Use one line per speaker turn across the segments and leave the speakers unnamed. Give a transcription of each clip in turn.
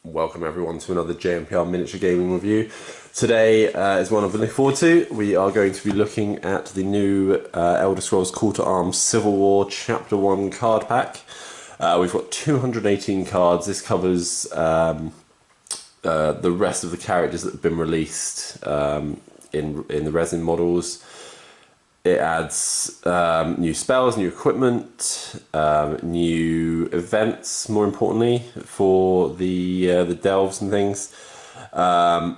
Welcome everyone to another JMPR miniature gaming review. Today is one I've been looking forward to. We are going to be looking at the new Elder Scrolls Call to Arms Civil War Chapter 1 card pack. We've got 218 cards. This covers the rest of the characters that have been released in the resin models. It adds new spells, new equipment, new events, more importantly, for the delves and things. So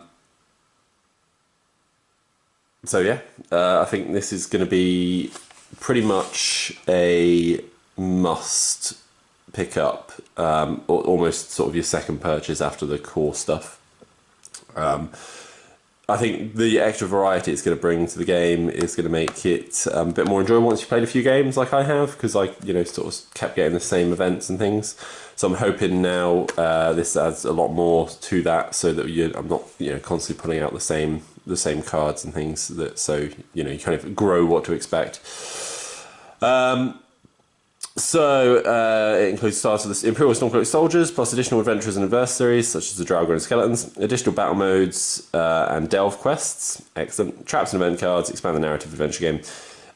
yeah, I think this is going to be pretty much a must pick up, or almost sort of your second purchase after the core stuff. I think the extra variety it's going to bring to the game is going to make it a bit more enjoyable once you've played a few games like I have, because I sort of kept getting the same events and things. So I'm hoping now this adds a lot more to that, so that I'm not constantly putting out the same cards and things, so you kind of grow what to expect. So it includes starts with the Imperial Stormcloak soldiers, plus additional adventurers and adversaries, such as the Draugr and skeletons, additional battle modes and delve quests. Excellent. Traps and event cards, expand the narrative adventure game.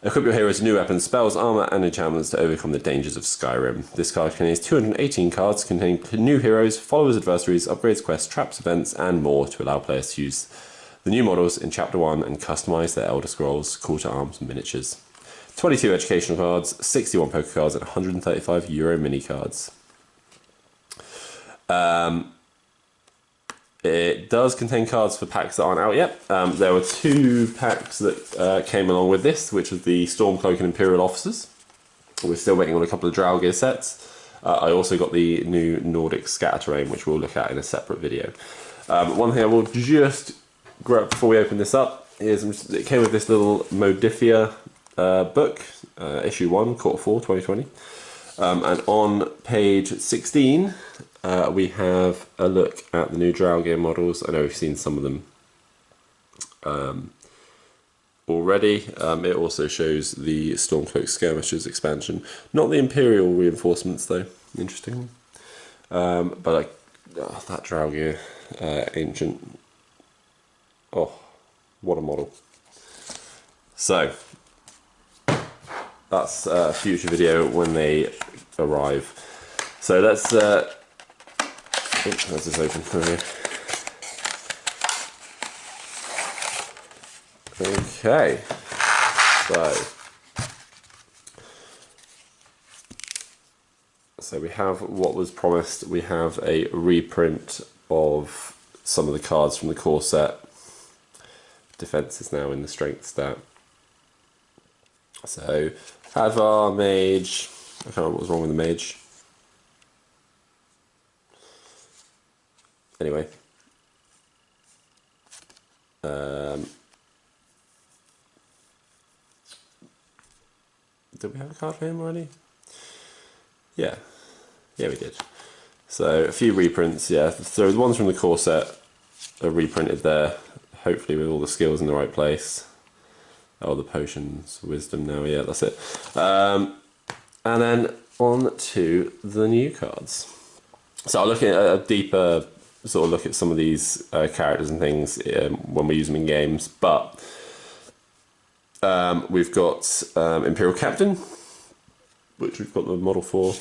Equip your heroes with new weapons, spells, armor, and enchantments to overcome the dangers of Skyrim. This card contains 218 cards containing new heroes, followers, adversaries, upgrades, quests, traps, events, and more to allow players to use the new models in Chapter 1 and customize their Elder Scrolls Call to Arms miniatures. 22 educational cards, 61 poker cards, and 135 Euro mini cards. It does contain cards for packs that aren't out yet. There were two packs that came along with this, which was the Stormcloak and Imperial Officers. We're still waiting on a couple of Draugr sets. I also got the new Nordic Scatter Terrain, which we'll look at in a separate video. One thing I will just grab before we open this up is it came with this little Modifia book, issue 1, quarter 4, 2020. And on page 16, we have a look at the new Draugr models. I know we've seen some of them already. It also shows the Stormcloak Skirmishers expansion. Not the Imperial reinforcements though, interestingly. But that Draugr ancient. Oh, what a model. So, that's a future video when they arrive. So let's oops, how's this open? Okay, so we have what was promised. We have a reprint of some of the cards from the core set. Defense is now in the strength stat. So Advar, Mage, I can't remember what was wrong with the Mage. Anyway. Did we have a card for him already? Yeah. Yeah, we did. So a few reprints, yeah. So the ones from the core set are reprinted there, hopefully with all the skills in the right place. Oh, the potions, wisdom now, yeah, that's it. And then on to the new cards. So I'll look at a deeper sort of look at some of these characters and things when we use them in games, but we've got Imperial Captain, which we've got the model for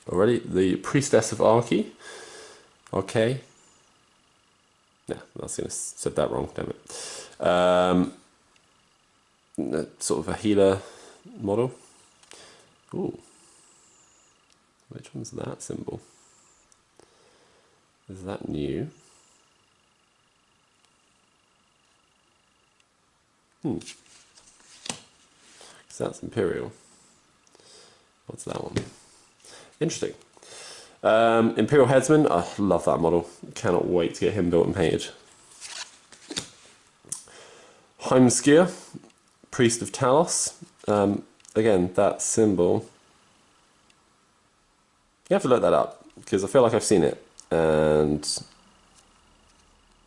already. The Priestess of Archy. Okay. Yeah, I was going to said that wrong, damn it. Sort of a healer model. Ooh. Which one's that symbol? Is that new? Because that's Imperial. What's that one? Interesting. Imperial Headsman. I love that model. Cannot wait to get him built and painted. Heimskir. Priest of Talos. Again, that symbol. You have to look that up, because I feel like I've seen it, and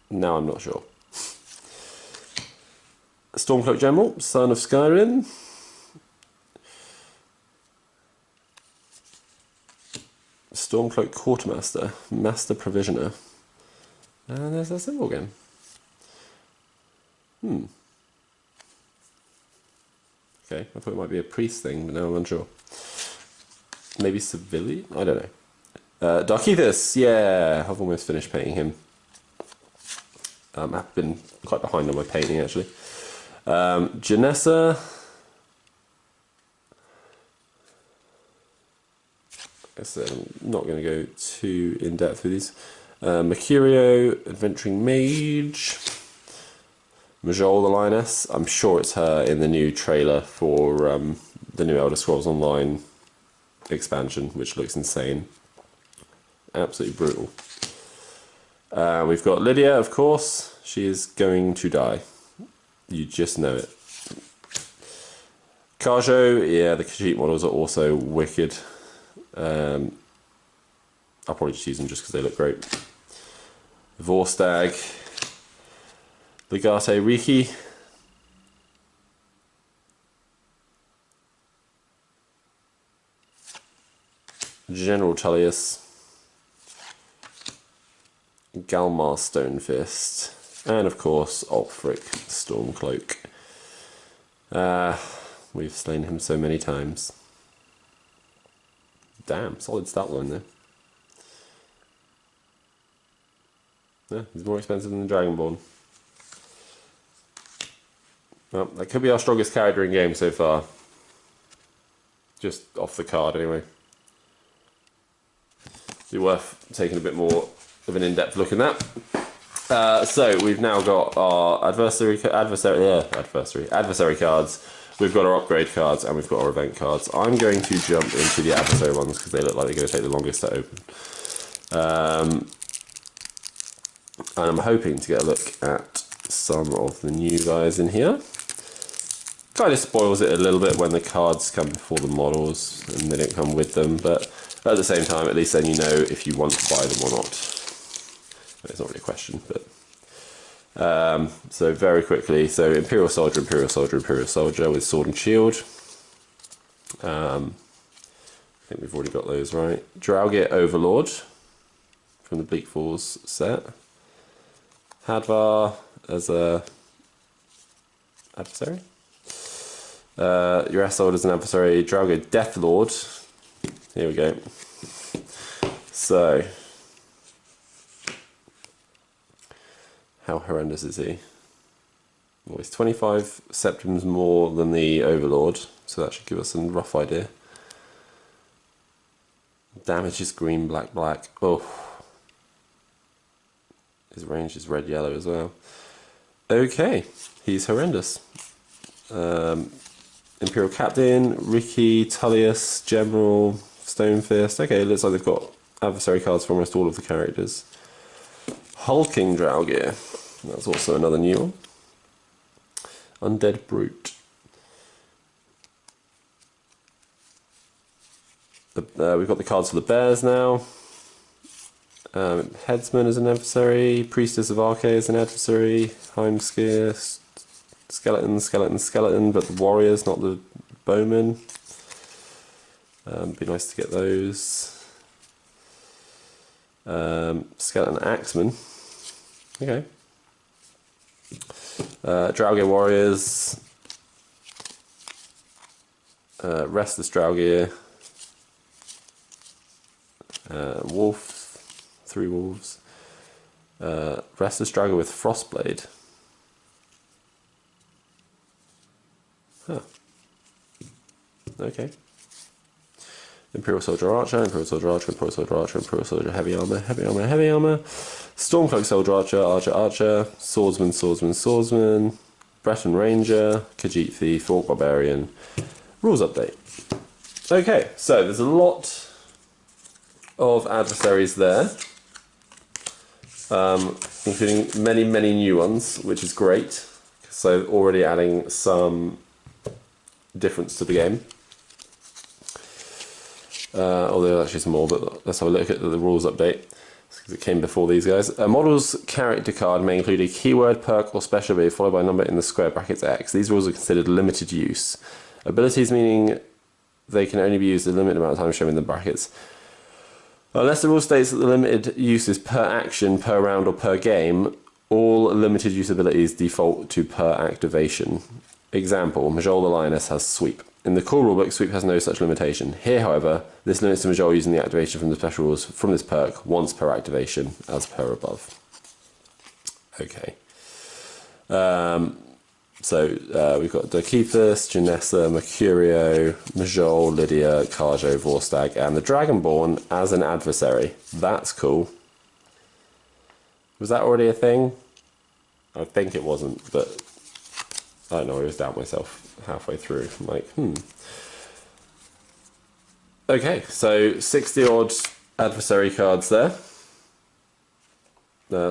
now I'm not sure. Stormcloak General, Son of Skyrim. Stormcloak Quartermaster, Master Provisioner. And there's that symbol again. Okay, I thought it might be a priest thing, but now I'm unsure. Maybe civilian? I don't know. Darkethus, yeah, I've almost finished painting him. I've been quite behind on my painting actually. Janessa. I said I'm not going to go too in depth with these. Mercurio, Adventuring Mage. Majol the Lioness. I'm sure it's her in the new trailer for the new Elder Scrolls Online expansion, which looks insane. Absolutely brutal. We've got Lydia, of course. She is going to die. You just know it. Kajo, yeah, the Khajiit models are also wicked. I'll probably just use them just because they look great. Vorstag. Legate Riki. General Tullius. Galmar Stonefist. And of course, Ulfric Stormcloak. We've slain him so many times. Damn, solid stat line there. Yeah, he's more expensive than the Dragonborn. Well, that could be our strongest character in game so far. Just off the card anyway. Be worth taking a bit more of an in-depth look in that. So we've now got our adversary cards. We've got our upgrade cards and we've got our event cards. I'm going to jump into the adversary ones because they look like they're going to take the longest to open. And I'm hoping to get a look at some of the new guys in here. Kind of spoils it a little bit when the cards come before the models and they don't come with them, but at the same time, at least then you know if you want to buy them or not. It's not really a question, but so very quickly, so Imperial Soldier, Imperial Soldier, Imperial Soldier with Sword and Shield. I think we've already got those right. Draugr Overlord from the Bleak Falls set. Hadvar as a adversary. Your Assault as an adversary. Draugr Deathlord. Here we go. So, how horrendous is he? Well, he's 25 septims more than the Overlord, so that should give us a rough idea. Damage is green, black, black. Oh. His range is red, yellow as well. Okay, he's horrendous. Imperial Captain, Riki, Tullius, General, Stonefist. Okay, it looks like they've got adversary cards for almost all of the characters. Hulking Draugr. That's also another new one. Undead Brute. We've got the cards for the bears now. Headsman as an adversary. Priestess of Arche as an adversary. Heimskir. Skeleton, skeleton, skeleton, but the warriors, not the bowmen. Be nice to get those. Skeleton Axeman. Okay. Draugr warriors. Restless Draugr. Wolf. 3 wolves. Restless Draugr with Frostblade. Huh. Okay. Imperial Soldier Archer, Imperial Soldier Archer, Imperial Soldier Archer, Imperial Soldier Heavy Armor, Heavy Armor, Heavy Armor, Stormcloak Soldier Archer, Archer Archer, Swordsman, Swordsman, Swordsman, Breton Ranger, Khajiit Thief, Orc Barbarian. Rules update. Okay, so there's a lot of adversaries there, including many, many new ones, which is great. So already adding some difference to the game. Although actually some more, but let's have a look at the rules update, because it came before these guys. A model's character card may include a keyword, perk, or special ability followed by a number in the square brackets X. These rules are considered limited use. Abilities meaning they can only be used a limited amount of time shown in the brackets. Unless the rule states that the limited use is per action, per round, or per game, all limited use abilities default to per activation. Example, Majol the Lioness has Sweep. In the core rulebook, Sweep has no such limitation. Here, however, this limits to Majol using the activation from the special rules from this perk once per activation, as per above. Okay. So we've got Dikeithus, Janessa, Mercurio, Majol, Lydia, Karjo, Vorstag, and the Dragonborn as an adversary. That's cool. Was that already a thing? I think it wasn't, but I don't know, I was down myself halfway through. I'm like, Okay, so 60 odd adversary cards there.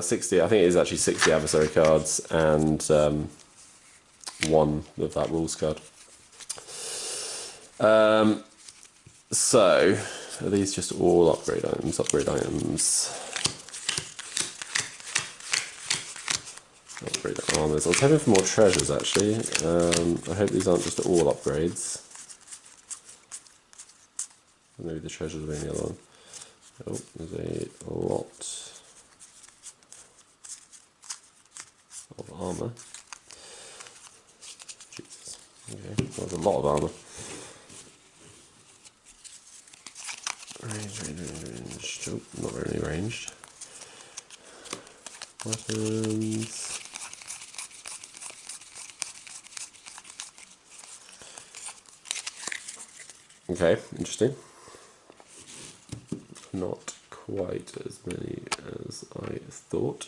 60, I think it is actually 60 adversary cards and one of that rules card. So, are these just all upgrade items? Upgrade items. Upgrade armors. I was hoping for more treasures actually. I hope these aren't just all upgrades. Maybe the treasures will be in the other one. Oh, there's a lot of armor. Jesus. Okay, well, there's a lot of armor. Range. Oh, not really ranged. Weapons. Okay, interesting. Not quite as many as I thought.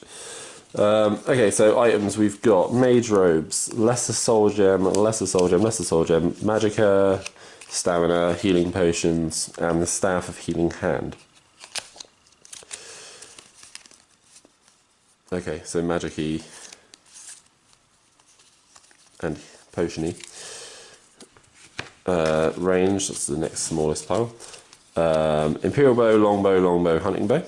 Okay, so items we've got Mage Robes, Lesser Soul Gem, Lesser Soul Gem, Lesser Soul Gem, Magicka, Stamina, Healing Potions, and the Staff of Healing Hand. Okay, so Magic-y and Potion-y. Range, that's the next smallest pile. Imperial Bow, Longbow, Hunting Bow.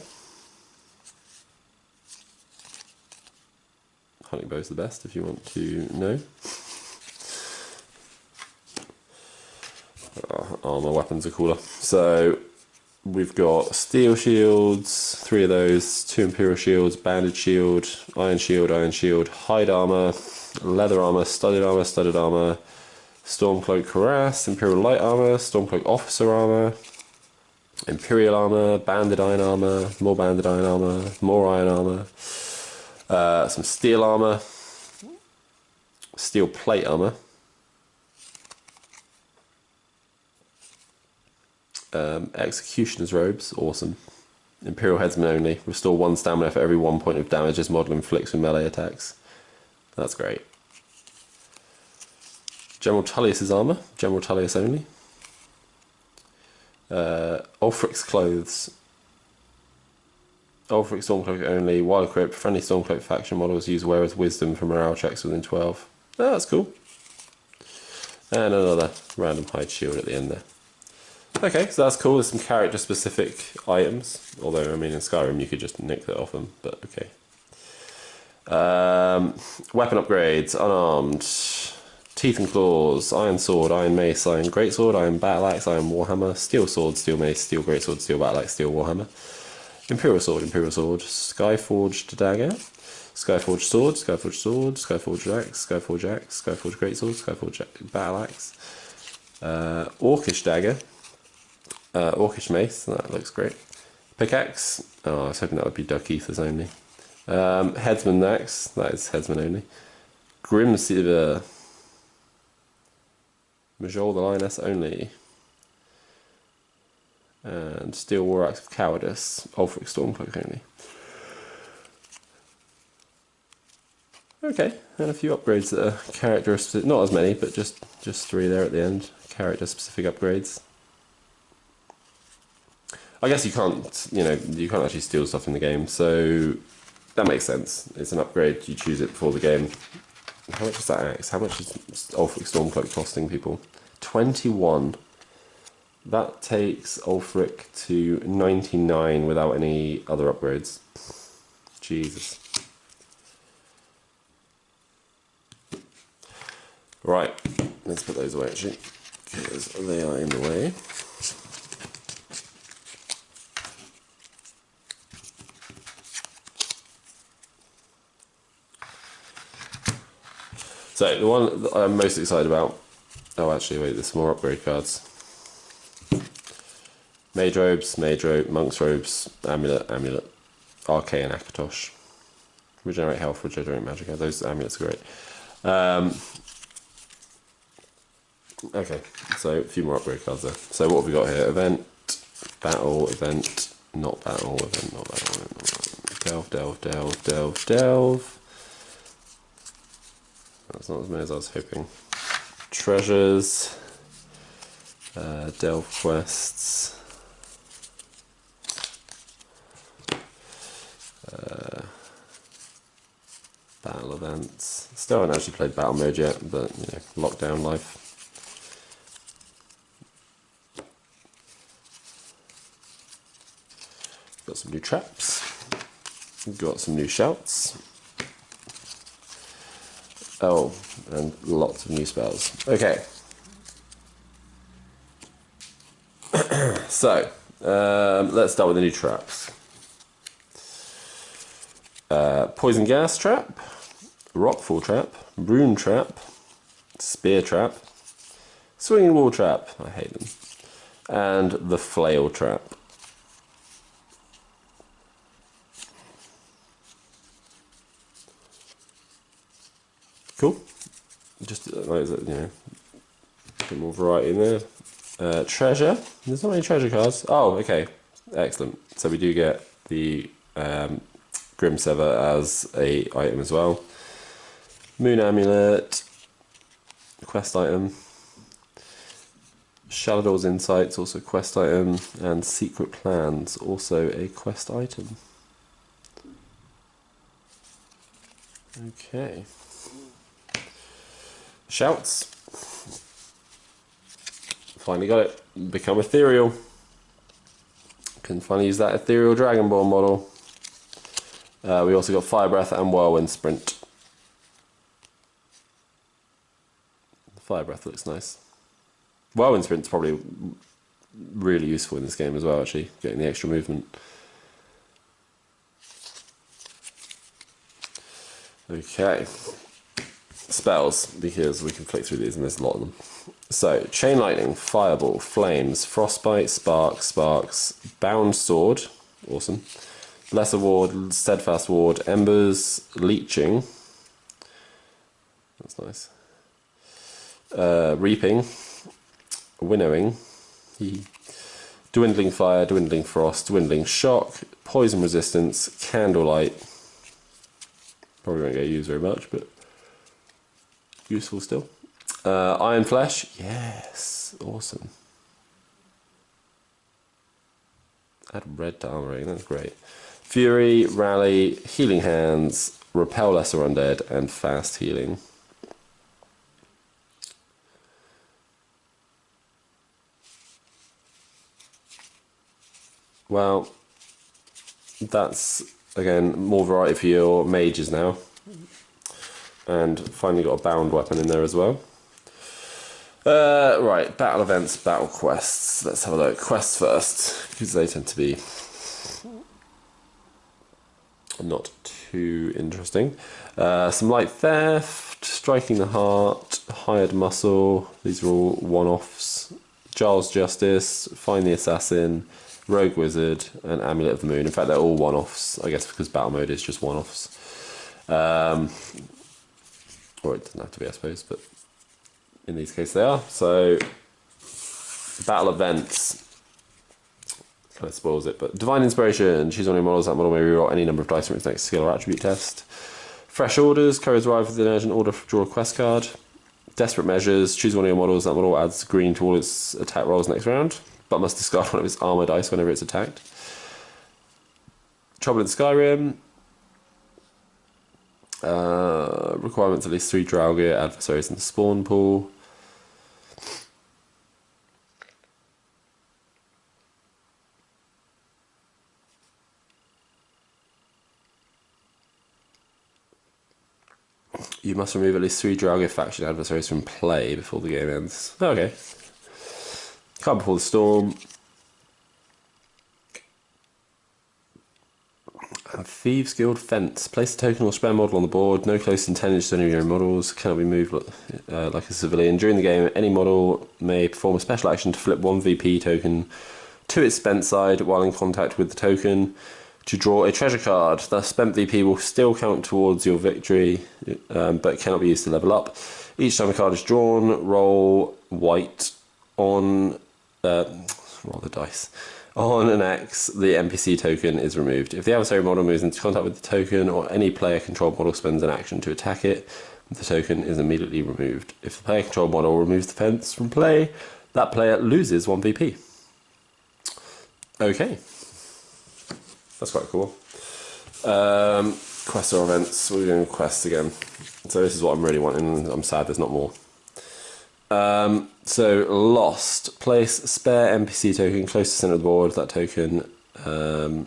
Hunting Bow is the best if you want to know. Armor weapons are cooler. So we've got Steel Shields, 3 of those, 2 Imperial Shields, Banded Shield, Iron Shield, Hide Armor, Leather Armor, Studded Armor, Stormcloak Cuirass, Imperial Light Armor, Stormcloak Officer Armor, Imperial Armor, Banded Iron Armor, more Banded Iron Armor, more Iron Armor, some Steel Armor, Steel Plate Armor, Executioner's Robes, awesome. Imperial Headsman only, restore 1 stamina for every 1 point of damage this model inflicts with melee attacks. That's great. General Tullius's armor, General Tullius only. Ulfric's clothes. Ulfric Stormcloak only, Wild Equip, friendly Stormcloak faction models use Wearer's Wisdom for morale checks within 12. Oh, that's cool. And another random hide shield at the end there. Okay, so that's cool. There's some character specific items. Although, I mean, in Skyrim you could just nick that off them, but okay. Weapon upgrades, unarmed. Teeth and Claws, Iron Sword, Iron Mace, Iron Greatsword, Iron Battle Axe, Iron Warhammer, Steel Sword, Steel Mace, Steel Greatsword, Steel Battle Axe, Steel Warhammer, Imperial Sword, Skyforged Dagger, Skyforged Sword, Skyforged Axe, Skyforged Greatsword, Skyforged Battle Axe, Orcish Dagger, Orcish Mace, that looks great, Pickaxe, oh I was hoping that would be Dikeithus only, Headsman Axe, that is Headsman only, Grim Silver, Majol the Lioness only, and Steel War Axe of Cowardice, Ulfric Stormcloak only. Okay, and a few upgrades that are character specific, not as many, but just 3 there at the end, character specific upgrades. I guess you can't, you can't actually steal stuff in the game, so that makes sense. It's an upgrade, you choose it before the game. How much is that axe? How much is Ulfric Stormcloak costing people? 21. That takes Ulfric to 99 without any other upgrades. Jesus. Right, let's put those away actually, because they are in the way. So the one that I'm most excited about. Oh, actually, wait. There's some more upgrade cards. Mage robes, monk's robes, amulet, arcane Akatosh. Regenerate health, regenerate magic. Those amulets are great. Okay, so a few more upgrade cards there. So what have we got here? Event, battle, event, not battle, event, not battle, event, not battle. Delve. That's not as many as I was hoping. Treasures, delve quests. Battle events. Still haven't actually played battle mode yet, but you know, lockdown life. Got some new traps. Got some new shouts. Oh, and lots of new spells. Okay. So, let's start with the new traps. Poison gas trap, rockfall trap, rune trap, spear trap, swinging wall trap, I hate them, and the flail trap. Cool. Just you know, a bit more variety in there. Treasure. There's not many treasure cards. Oh, okay, excellent. So we do get the Grim Sever as a item as well. Moon Amulet, quest item. Shalador's Insights, also quest item, and Secret Plans, also a quest item. Okay. Shouts. Finally got it. Become ethereal. Can finally use that ethereal Dragonborn model. We also got Fire Breath and Whirlwind Sprint. Fire Breath looks nice. Whirlwind Sprint's probably really useful in this game as well, actually, getting the extra movement. Okay. Spells, because we can flick through these and there's a lot of them. So, Chain Lightning, Fireball, Flames, Frostbite, Sparks, Bound Sword, awesome. Lesser Ward, Steadfast Ward, Embers, Leeching, that's nice. Reaping, Winnowing, Dwindling Fire, Dwindling Frost, Dwindling Shock, Poison Resistance, Candlelight. Probably won't get used very much, but useful still. Iron Flesh, yes, awesome. Add red to armor rating, that's great. Fury, Rally, Healing Hands, Repel Lesser Undead, and Fast Healing. Well, that's, again, more variety for your mages now. And finally got a bound weapon in there as well. Right, battle events, battle quests. Let's have a look. Quests first, because they tend to be not too interesting. Some light theft, striking the heart, hired muscle. These are all one-offs. Giles Justice, find the assassin, rogue wizard, and amulet of the moon. In fact, they're all one-offs. I guess because battle mode is just one-offs. Or it doesn't have to be, I suppose, but in these cases they are. So, battle events. Kind of spoils it, but Divine Inspiration. Choose one of your models. That model may reroll any number of dice from its next skill or attribute test. Fresh Orders. Couriers arrive with an urgent order. Draw a quest card. Desperate Measures. Choose one of your models. That model adds green to all its attack rolls next round, but must discard one of its armor dice whenever it's attacked. Trouble in Skyrim. Requirements at least 3 Draugr adversaries in the spawn pool. You must remove at least 3 Draugr faction adversaries from play before the game ends. Okay. Calm before the storm. have Thieves Guild Fence. Place a token or spare model on the board, no closer than 10 inches to any of your own models, cannot be moved like a civilian. During the game, any model may perform a special action to flip one VP token to its spent side while in contact with the token to draw a treasure card. The spent VP will still count towards your victory, but cannot be used to level up. Each time a card is drawn, roll white on... roll the dice. On an X, the NPC token is removed. If the adversary model moves into contact with the token or any player-controlled model spends an action to attack it, the token is immediately removed. If the player-controlled model removes the fence from play, that player loses 1 VP. Okay. That's quite cool. Quests or events. We're doing quests again. So this is what I'm really wanting. I'm sad there's not more. So Lost. Place a spare NPC token close to the center of the board. That token, the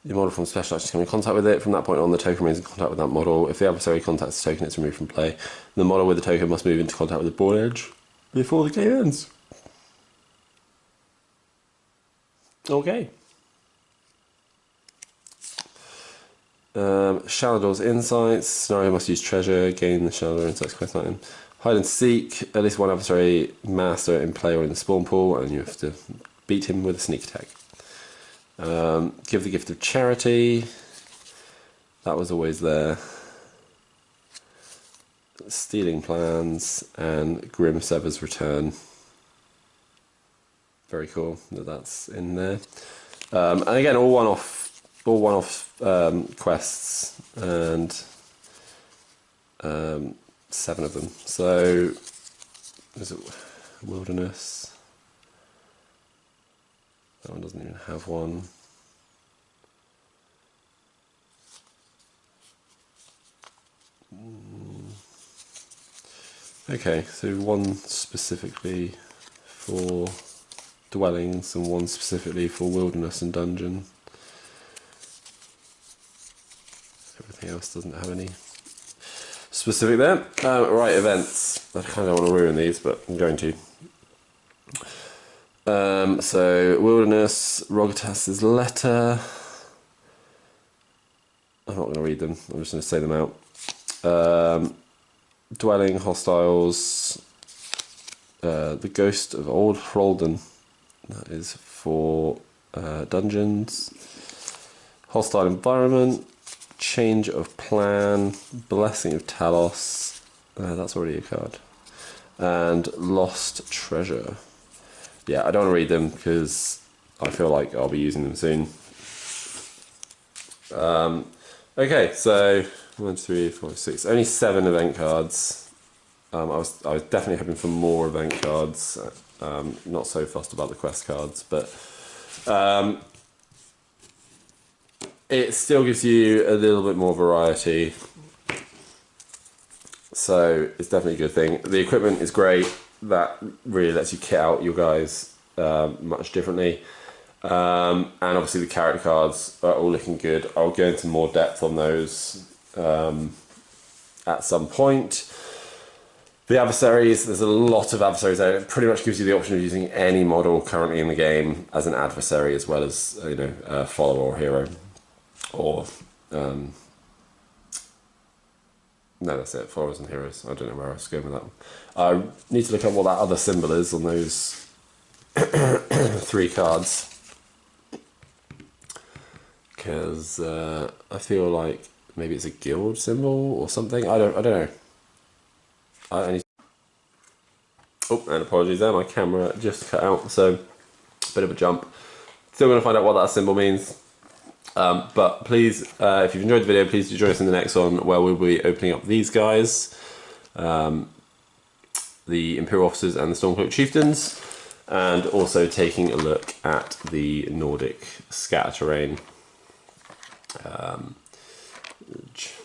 model from special action can be in contact with it. From that point on, the token remains in contact with that model. If the adversary contacts the token, it's removed from play. The model with the token must move into contact with the board edge before the game ends. Okay. Shalador's Insights. Scenario must use treasure. Gain the Shalador Insights quest item. Hide and seek. At least one adversary master in play or in the spawn pool, and you have to beat him with a sneak attack. Give the gift of charity. That was always there. Stealing plans and Grim Sever's Return. Very cool that that's in there. And again, all one-off quests, and 7 of them. So, is it Wilderness? That one doesn't even have one. Okay, so one specifically for dwellings and one specifically for wilderness and dungeon. Everything else doesn't have any specific there. Right, events. I kind of don't want to ruin these, but I'm going to. So, Wilderness, Rogatas's Letter. I'm not going to read them, I'm just going to say them out. Dwelling, Hostiles, The Ghost of Old Hroldan. That is for dungeons. Hostile Environment, Change of Plan, Blessing of Talos, that's already a card, and Lost Treasure. Yeah, I don't want to read them because I feel like I'll be using them soon. Okay, so 1, 2, 3, 4, 6, only 7 event cards. I was definitely hoping for more event cards. Not so fussed about the quest cards, but it still gives you a little bit more variety, so it's definitely a good thing. The equipment is great. That really lets you kit out your guys much differently, and obviously the character cards are all looking good. I'll go into more depth on those at some point. The adversaries, there's a lot of adversaries there. It pretty much gives you the option of using any model currently in the game as an adversary, as well as a follower or hero. Or no, that's it. Followers and heroes. I don't know where I was going with that one. I need to look up what that other symbol is on those 3 cards, because I feel like maybe it's a guild symbol or something. I don't know. I need. Oh, and apologies there. My camera just cut out, so bit of a jump. Still going to find out what that symbol means. But please, if you've enjoyed the video, please do join us in the next one, where we'll be opening up these guys, the Imperial Officers and the Stormcloak Chieftains, and also taking a look at the Nordic scatter terrain.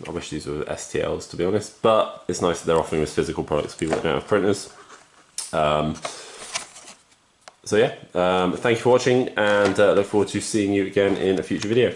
I wish these were STLs, to be honest, but it's nice that they're offering us physical products for people that don't have printers. So yeah, thank you for watching, and look forward to seeing you again in a future video.